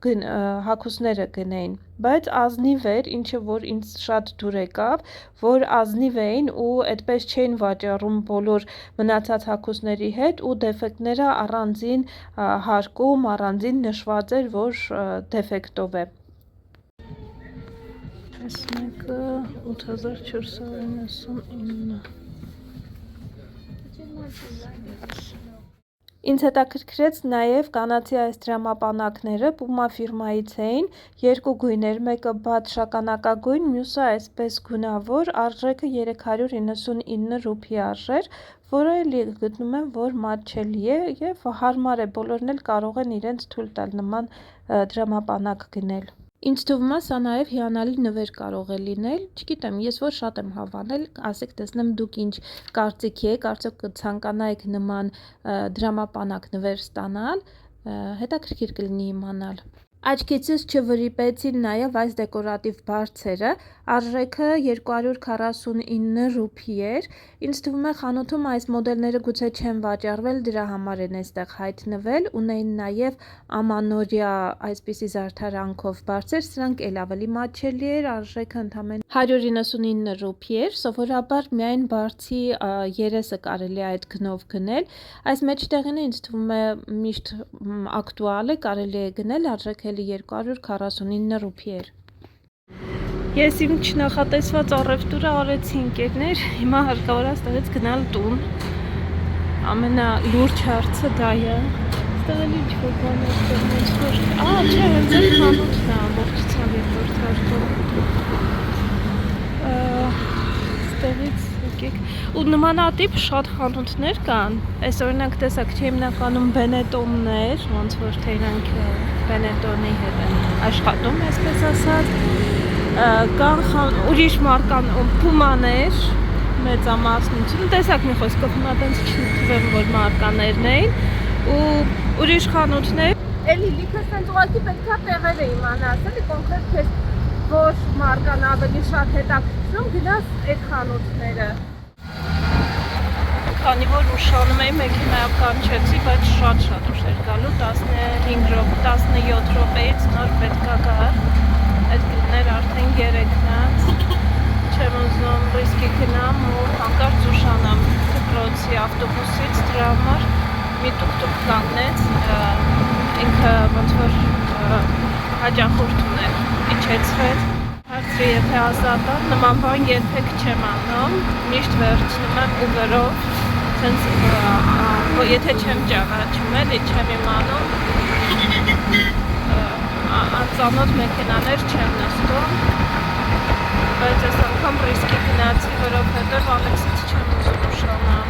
հագուստները գնեին, բայց ազնիվ էր, ինչը որ ինձ շատ դուր եկավ, որ ազնիվ էին ու այդպես չէին վաճառում բոլոր մնացած հագուստների հետ ու դեֆեկտները առանձին հարկում, առանձին նշված էր, որ դեֆեկտով է։ Այս մեկը 8499 Ինձ հետաքրքրեց նաև կանացի այս դրամապանակները Puma ֆիրմայից էին, երկու գույներ, մեկը բաց շագանակագույն, մյուսը այսպես գունավոր, արժեքը 399 ռուփի արժեր, որը էլի գտնում եմ, որ մատչելի է և հարմար է, բոլորն էլ կարող են իրենց թույլ տալ նման դրամապանակ գնել։ Ինձ թվում է, սա նաև հիանալի նվեր կարող է լինել, չգիտեմ, ես որ շատ եմ հավանել, ասեք տեսնեմ դուք ինչ կարծիքի եք, արդյոք կցանկանայիք նման դրամապանակ նվեր ստանալ, հետաքրքիր կլինի իմանալ։ Աչքիցս չվրիպեցին նաև այս դեկորատիվ բարձերը, արժեքը 249 ռուփի էր, ինձ թվում է խանութում այս մոդելները գուցե չեն վաճառվել, դրա համար են այստեղ հայտնվել, ունեին նաև ամանորյա այսպիսի զարդարանքով բարձեր, սրանք էլ ավելի մատչելի էր, արժեքը ընդամենը 199 ռուփի էր, սովորաբար միայն բարձի երեսը կարելի է այդ գնով գնել, այս մեջտեղինը ինձ թվում է միշտ ակտուալ է, կարելի է գնել, արժեքը 249 ռուփի էր։ Ես իմ չնախատեսված առևտուրը արեցի ընկերներ, հիմա հարկավոր է ստեղից գնալ տուն, ամենալուրջ հարցը դա է, ստեղ էլ ինչ-որ բան է ստեղ, չէ, հենց էլ խանութն է ամբողջությամբ երկրորդ հարկում, ստեղից եկեք, ու նմանատիպ շատ խանութներ կան, այս օրինակ տեսակ չէ հիմնականում Բենետոններ, ոնց որ թե իրանք Բենետոնի հետ են աշխատում, այսպես ասած, կան ուրիշ մարկան Պումաներ, մեծամասնություն, տեսակ մի խոսքով հիմա տենց չթվեմ, որ մարկաներն էին, ու ուրիշ խանութներ, էլի լիքը սենց ուղղակի պետք է տեղերը իմանաս, էլի կոնկրետ քեզ որ մարկան ավելի շատ հետաքրքրում, գնաս այդ խանութները։ Քանի որ ուշանում էի մեքենայով կանչեցի, բայց շատ ուշ էր գալու, 15 րոպե, 17 րոպեից նոր պետքա գար, այդ գներ արդեն 3-ն, չեմ ուզում ռիսկի գնամ ու հանկարծ ուշանամ դպրոցի ավտոբուսից, դրա համար մի տուկ կանգնեց, ինքը ոնց որ հաճախորդ ուներ, իջեցրեց, հարցրի եթե ազատ է, նման բան երբեք չեմ անում, միշտ վերցնում եմ Uber-ով, եթե չեմ ճանաչում էլի, չեմ իմանում, անծանոթ մեքենաներ չեմ նստում, բայց այս անգամ ռիսկի գնացի, որովհետև Ալեքսից չեմ ուզում ուշանամ։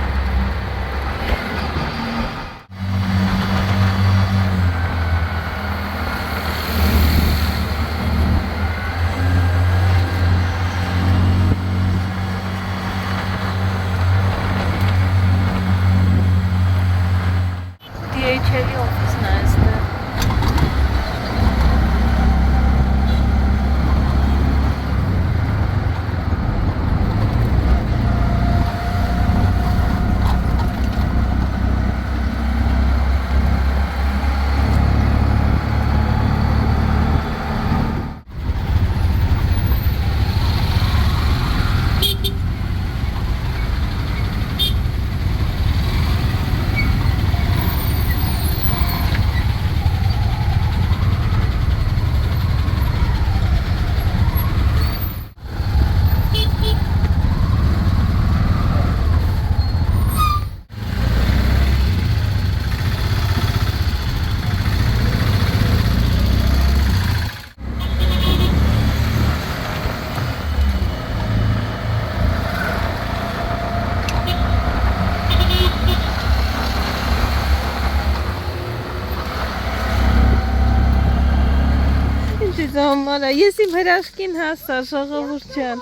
DHL-ի օֆիսն է այստեղ։ Զոմարա, ես իմ հրաշքին հասա, ժողովուրդ ջան։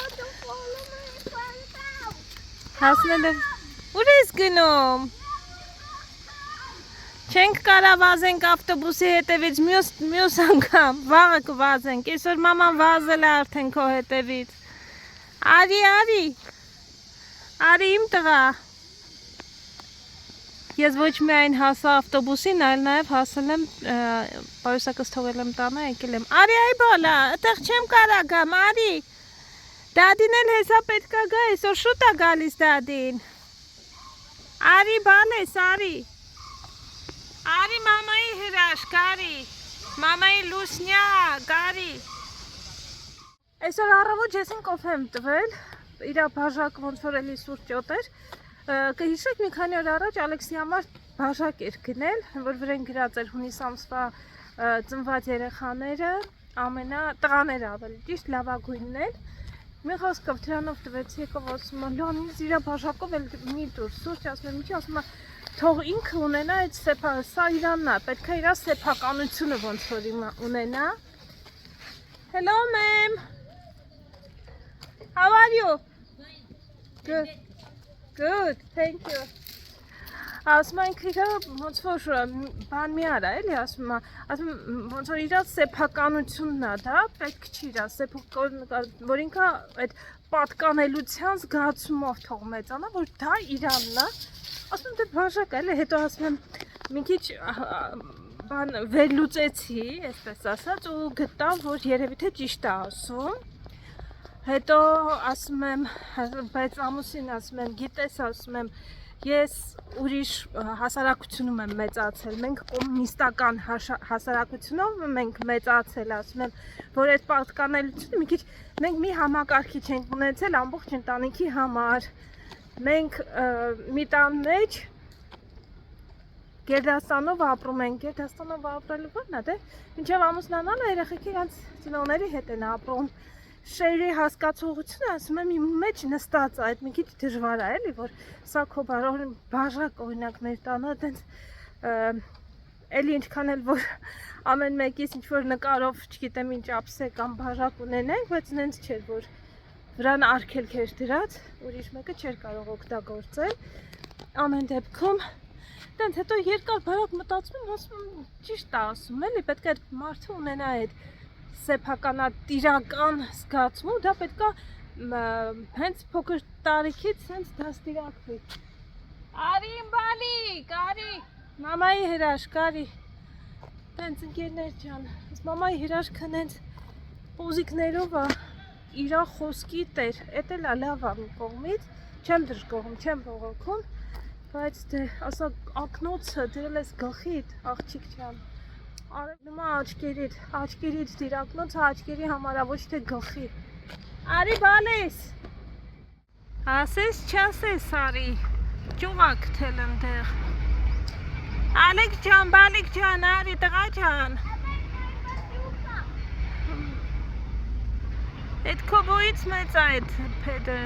Հասնել եմ, ուր ես գնում։ Չենք կարա վազենք ավտոբուսի հետևից, մյուս անգամ, վաղը կվազենք, այսօր մաման վազել է արդեն քո հետևից։ Արի իմ տղա։ Ես ոչ միայն հասա ավտոբուսին, այլ նաև հասել եմ, պայուսակս թողել եմ տանը, եկել եմ, արի այ բալա, այդեղ չեմ կարա գամ, արի, դադին էլ հեսա պետք է գա, այսօր շուտ է գալիս դադին, արի բալես, արի մամայի հրաշք, արի, մամայի լուսնյակ, արի, այսօր առավոտ ես ինք կոֆե եմ տվել, իրա բաժակ ոնց որ էլի սուրճոտ էր, Կհիշեք մի քանի օր առաջ Ալեքսի համար բաժակ էր գնել, որ վրան գրած էր հունիս ամսվա ծնված երեխաները, տղաները ավելի ճիշտ լավագույններ։ Մի խոսքով դրանով տվեց եկավ ասում եմ, լանից իր բաժակով էլ մի դուր սուրճ ասում եմ, ինչի ասում եմ, թող ինքը ունենա այդ սա իրանն է, պետք է իր սեփականությունը ոնց որ ունենա։ Hello ma'am. How are you? Good. Good, thank you. Ասում ենք իրը ոնց որ բան մի արա էլի ասում ոնց որ իր սեփականությունն է դա պետք չի իր որ ինքը այդ պատկանելության զգացումով թող մեծանա որ դա իրանն է ասում դե բաժակ էլի հետո ասում եմ մի քիչ բան վերլուծեցի այսպես ասած ու գտա որ երևի թե ճիշտ է ասում հետո ասում եմ բայց ամուսին ասում եմ գիտես ասում եմ ես ուրիշ հասարակությունում եմ մեծացել մենք կոմունիստական հասարակությունով մենք մեծացել ասում եմ որ այդ պատկանելությունը մի քիչ մենք մի համակարգիչ ենք ունեցել ամբողջ ընտանիքի համար մենք մի տան մեջ Գերդաստանով ապրում ենք Գերդաստանով ապրելու բանն է դե մինչև ամուսնանալը երեխեքի իրանց ծնողների հետ են ապրում Շերի հասկացողությունը ասում եմ իմ մեջ նստած է, այդ մի քիչ դժվար է էլի, որ սա քո բաժակ օրինակ մեր տանը այտենց էլի ինչքան էլ որ ամեն մեկից ինչ որ նկարով, չգիտեմ ինչ ապսե կամ բաժակ ունենենք, բայց նենց չէր որ վրան արգելք էր դրած, ուրիշ մեկը չէր կարող օգտագործել։ Ամեն դեպքում այտենց հետո երկար բարակ մտածում եմ, ասում եմ ճիշտ է ասում էլի, պետք է այդ մարդը ունենա այդ սեփականատիրական զգացում, դա պետք է հենց փոքր տարիքից հենց դաստիարակվի։ Արի իմ բալիկ, արի, մամայի հրաշք, արի։ Տենց ընկերներ ջան, մամայի հրաշքը հենց պոզիկներով է, իրա խոսքի տեր, էդ էլ լավ է մի կողմից, չեմ դժգոհում, չեմ բողոքում, բայց դե ասա ակնոցը դրել ես գլխիդ, աղջիկ ջան։ Նոմա աչկերից դիրակնոցը աչկերի համարա ոչ թե գլխի Արի բալես ասես չասես արի ճուղակ թել ընդեղ Ալեք ջան, բալիկ ջան, արի տղա ջան Այդ քոբոյից մեծ է այդ փեդը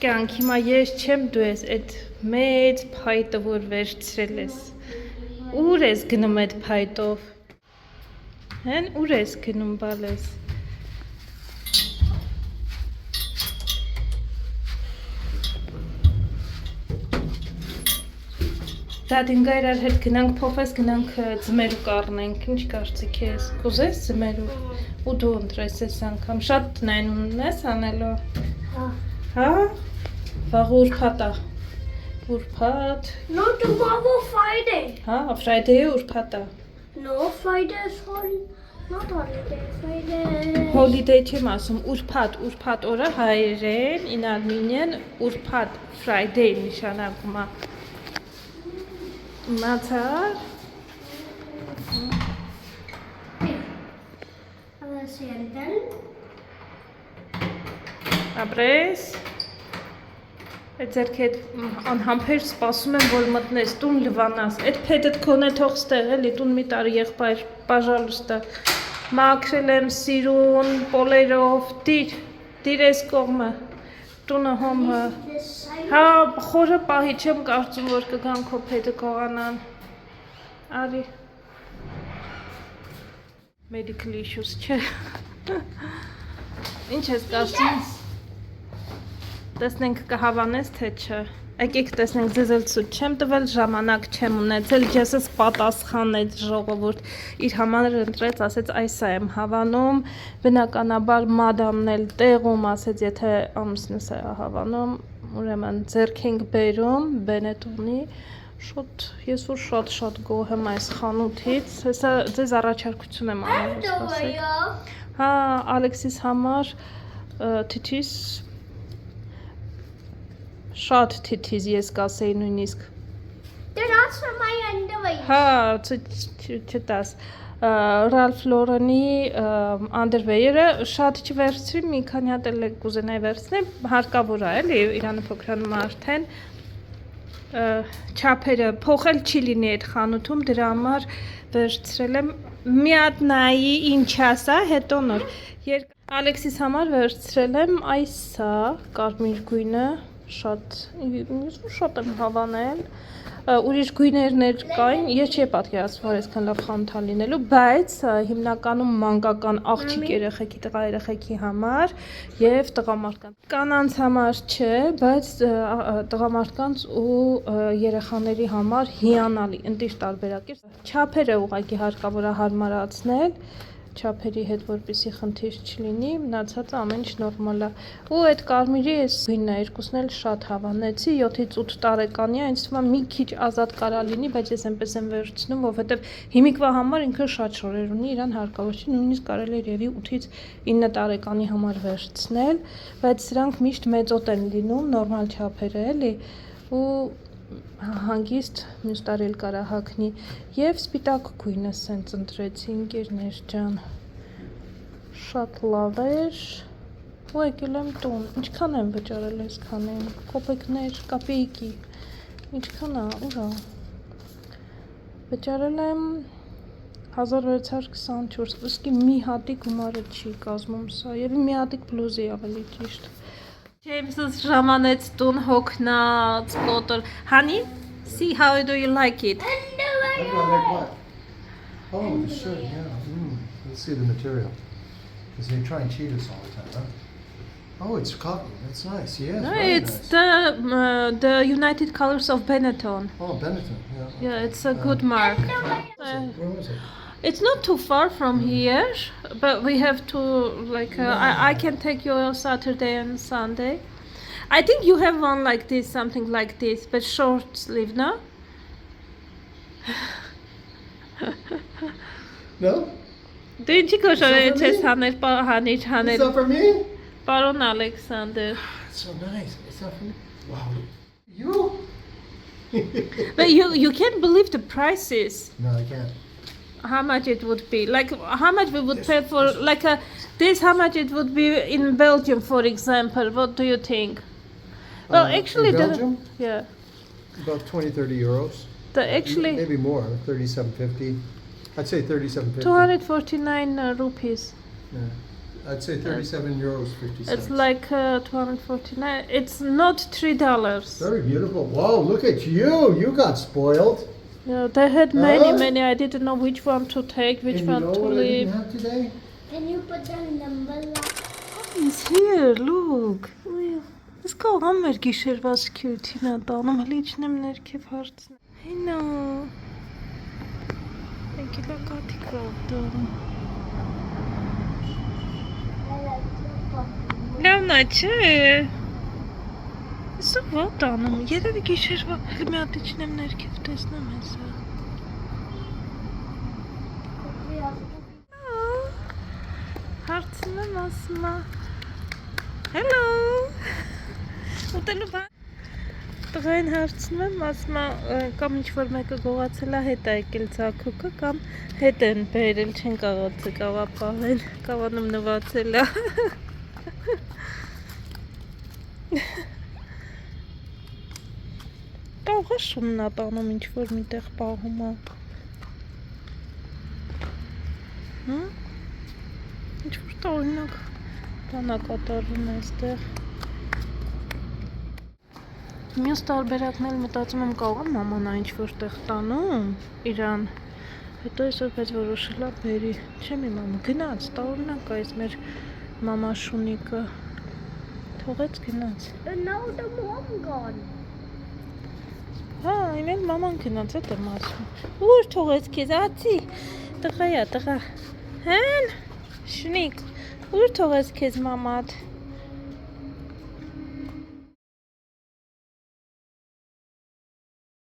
Կյանք հիմա ես չեմ դու ես այդ մեծ փայտը որ վերցրել ես ուր ես գնում այդ փայտով հեն ուր ես գնում բալես Դադինգա իրար հետ գնանք փոխես գնանք ձմերու կառնենք ինչ կարծիք ես կուզես ձմերու ու դու ընտրես այս անգամ շատ նայնում ես անելու Հա Վաղ ուրբաթ է, ուրբաթ No, tomorrow Friday. Հա, Friday-ը ուրբաթ է No, Friday is not holiday, Friday Holiday չեմ ասում, ուրբաթ օրը հայերեն, in Armenian, ուրբաթ, Friday նշանակում է Մացար Ապրես Այդ ձերքի հետ անհամբեր սպասում եմ, որ մտնես, տուն լվանաս, այդ փետդ քոնե թող ստեղ էլի, տուն մի տարի եղբայր, պաժալուստը, մաքրել եմ սիրուն, պոլերով, դիր ես կողմը, տունը հոմը, հա, խորը պահի չեմ կարծում, որ կգան քո փետը կողանան, արի, medical issues չէ, ինչ ես կարծում, Տեսնենք կհավանես թե չէ Եկեք տեսնենք ձեզ էլ ցույց չեմ տվել ժամանակ չեմ ունեցել ջեսս պատասխանեց ժողովուրդ իր համար ընտրեց ասեց այս եմ հավանում բնականաբար մադամն էլ տեղում ասեց եթե ամուսնուս է հավանում ուրեմն ձեռք ենք բերում բենետոնի շոտ ես որ շատ գոհ եմ այս խանութից հեսա ձեզ առաջարկություն եմ անում հա Ալեքսիս համար թիթիս Շատ թիթիզ ես կասեի նույնիսկ That's my underwear away. Հա, չտաս։ Ralph Lauren-ի underwear-ը շատ չվերցրի, մի քանի հատ էլ կուզենայի վերցնել, հարկավոր է, էլի, Իրանը փոքրանում արդեն չափերը փոխել չի լինի այդ խանութում, դրա համար վերցրել եմ մի հատ նայի ինչ ասա, հետո նոր։ Ալեքսիս համար վերցրել եմ այսա, կարմիր գույնը, շատ եմ հավանել։ Ուրիշ գույներներ կային, ես չի պատկերացնում, որ այսքան լավ խանութ լինելու, բայց հիմնականում մանկական աղջիկ երեխեքի, տղա երեխեքի համար եւ տղամարդկանց։ Կանանց համար չէ, բայց տղամարդկանց ու երեխաների համար հիանալի, ընտիր տարբերակ է։ Չափերը ուղղակի հարկավոր է հարմարացնել, չափերի հետ որպեսի խնդիր չլինի, մնացածը ամեն ինչ նորմալ է։ Ու այդ կարմիրի այս գույնն է, երկուսն էլ շատ հավանեցի, 7-ից 8 տարեկանի է, ինձ թվում է մի քիչ ազատ կարա լինի, բայց ես այնպես եմ վերցնում, որովհետև հիմիկվա համար ինքը շատ շորեր ունի, իրան հարկավոր չի, նույնիսկ կարելի է երևի 8-ից 9 տարեկանի համար վերցնել, բայց սրանք միշտ մեծոտ են լինում, նորմալ չափեր է, էլի, ու հանգիստ մյուս տարի էլ կարա հագնի եւ սպիտակ գույնը սենց ընտրեցի ընկերներ ջան շատ լավ էր ու եկել եմ տուն ինչքան եմ վճարել այսքանին կոպեկներ կապեյկի ինչքան է ուրա վճարել եմ 1624 ըսկի մի հատիկ գումարը չի կազմում սա եւ մի հատիկ բլուզի ավելի ճիշտ James ժամանեց տուն հոգնած կոտոր Honey, see how do you like it? I like what? Oh, the shirt, yeah. Let's see the material. Because they try and cheat us all the time, huh? Oh, it's cotton. That's nice. Yeah, No, very it's nice. the United Colors of Benetton. Oh, Benetton. Yeah. Yeah, it's a good mark. Where was it? It's not too far from here, but we have to like I can take you on Saturday and Sunday. I think you have one like this, something like this, but short sleeve, no? No? Դու ինչի կոշորել for ես me? հանել, հանիչ It's հանել, not for me? պարոն Ալեքսանդր։ It's so nice. It's not for me. Wow. You? But you can't believe the prices. No, I can't. How much it would be? Like how much we would pay for like this? How much it would be in Belgium, for example? What do you think? Well, actually, in Belgium, yeah, about 20-30 euros. actually Maybe more, 37.50. I'd say 37.50. 249 rupees. Yeah. I'd say 37 euros 50 cents. It's like 249. It's not $3. Very beautiful. Wow, look at you. You got spoiled. Yeah, they had many, Huh? many. I didn't know which one to take, which And you one know to what I leave. didn't have today? Can you put the number He's here, look. Let's go hammer gişirvaz kültüne danım hele içinem nerkef hartsın. Hino. Ekila katik aldım. Levna çe. Sıvı danım. Yere bir gişirvaz. Hele mi adı içinem nerkef tesnemez. Հարցնում ասում է Hello Ուտելու բան Տղային հարցնում եմ ասում է կամ ինչ-որ մեկը գողացել է հետ է եկել ձակուկը կամ հետ են բերել չեն կաղացը կավապահել կավանում նվացել է Կաղա շումն է տանում ինչ-որ միտեղ պահում է Ինչ-որ տորինակ բանա կատարվում է այստեղ Մյուս տարբերակն էլ մտածում եմ կարող եմ մամանա ինչ-որ տեղ տանում իրան հետո այսօր բայց որոշել է բերի չեմ իմանում գնաց տորինակ է այս մեր մամա շունիկը թողեց գնաց Now the mom gone. Հա ինել մաման գնաց էդ եմ ասում Ուր թողեց քեզ ացի տղայա տղա Հեն Շնիկ, ուր թողեց քեզ մամատ